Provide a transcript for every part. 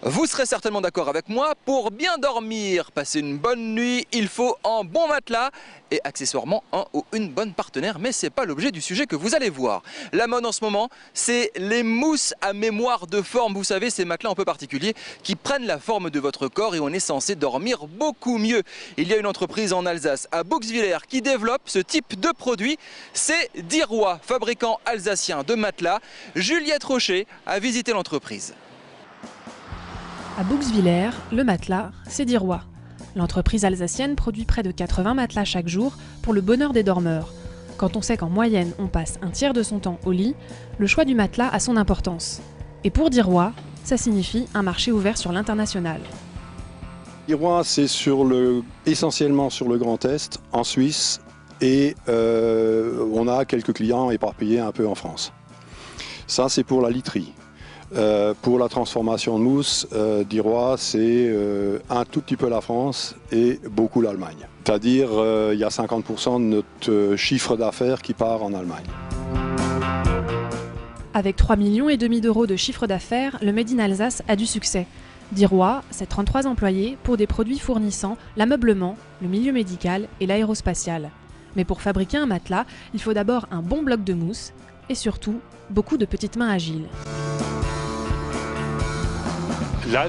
Vous serez certainement d'accord avec moi, pour bien dormir, passer une bonne nuit, il faut un bon matelas et accessoirement un ou une bonne partenaire, mais ce n'est pas l'objet du sujet que vous allez voir. La mode en ce moment, c'est les mousses à mémoire de forme, vous savez, ces matelas un peu particuliers qui prennent la forme de votre corps et on est censé dormir beaucoup mieux. Il y a une entreprise en Alsace, à Bouxwiller, qui développe ce type de produit, c'est Dirois, fabricant alsacien de matelas. Juliette Rocher a visité l'entreprise. À Bouxwiller, le matelas, c'est Dirois. L'entreprise alsacienne produit près de 80 matelas chaque jour pour le bonheur des dormeurs. Quand on sait qu'en moyenne, on passe un tiers de son temps au lit, le choix du matelas a son importance. Et pour Dirois, ça signifie un marché ouvert sur l'international. Dirois, c'est essentiellement sur le Grand Est, en Suisse, et on a quelques clients éparpillés un peu en France. Ça, c'est pour la literie. Pour la transformation de mousse, Dirois, c'est un tout petit peu la France et beaucoup l'Allemagne. C'est-à-dire, il y a 50% de notre chiffre d'affaires qui part en Allemagne. Avec 3,5 millions d'euros de chiffre d'affaires, le Made in Alsace a du succès. Dirois, c'est 33 employés pour des produits fournissant l'ameublement, le milieu médical et l'aérospatial. Mais pour fabriquer un matelas, il faut d'abord un bon bloc de mousse et surtout, beaucoup de petites mains agiles. Là,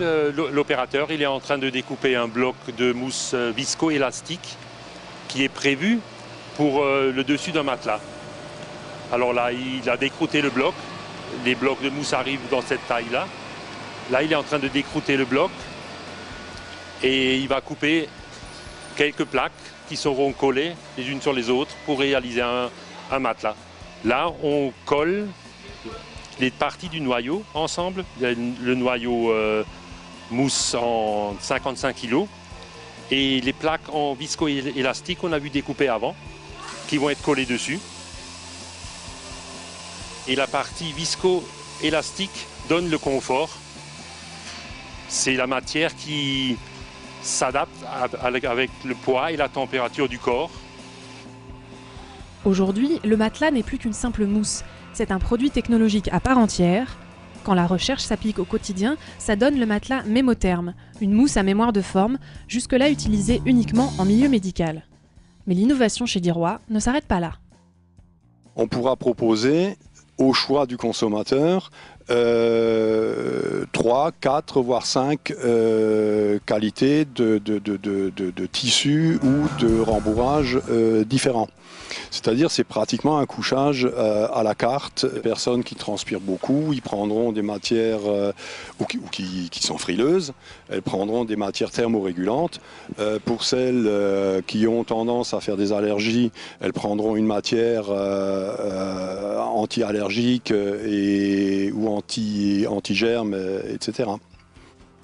l'opérateur il est en train de découper un bloc de mousse viscoélastique qui est prévu pour le dessus d'un matelas. Alors là, il a décrouté le bloc. Les blocs de mousse arrivent dans cette taille-là. Là, il est en train de décrouter le bloc et il va couper quelques plaques qui seront collées les unes sur les autres pour réaliser un matelas. Là, on colle les parties du noyau ensemble. Il y a le noyau mousse en 55 kg et les plaques en viscoélastique qu'on a vu découper avant qui vont être collées dessus. Et la partie viscoélastique donne le confort. C'est la matière qui s'adapte avec le poids et la température du corps. Aujourd'hui, le matelas n'est plus qu'une simple mousse. C'est un produit technologique à part entière. Quand la recherche s'applique au quotidien, ça donne le matelas Mémotherm, une mousse à mémoire de forme, jusque-là utilisée uniquement en milieu médical. Mais l'innovation chez Dirois ne s'arrête pas là. On pourra proposer au choix du consommateur 3, 4, voire 5 qualités de tissus ou de rembourrage différents. C'est-à-dire c'est pratiquement un couchage à la carte. Les personnes qui transpirent beaucoup, ils prendront des matières qui sont frileuses, elles prendront des matières thermorégulantes. Pour celles qui ont tendance à faire des allergies, elles prendront une matière anti-allergique ou anti-germes, etc.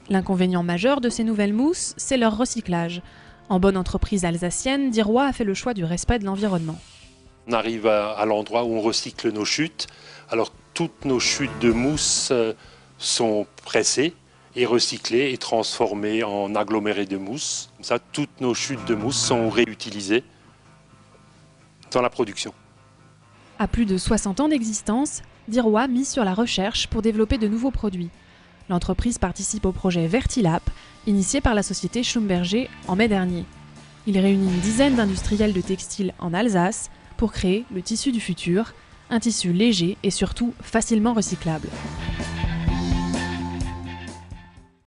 L'inconvénient majeur de ces nouvelles mousses, c'est leur recyclage. En bonne entreprise alsacienne, Dirois a fait le choix du respect de l'environnement. On arrive à l'endroit où on recycle nos chutes. Alors toutes nos chutes de mousse sont pressées et recyclées et transformées en agglomérés de mousse. Comme ça, toutes nos chutes de mousse sont réutilisées dans la production. À plus de 60 ans d'existence, Dirois mise sur la recherche pour développer de nouveaux produits. L'entreprise participe au projet Vertilap, initié par la société Schlumberger en mai dernier. Il réunit une dizaine d'industriels de textiles en Alsace pour créer le tissu du futur, un tissu léger et surtout facilement recyclable.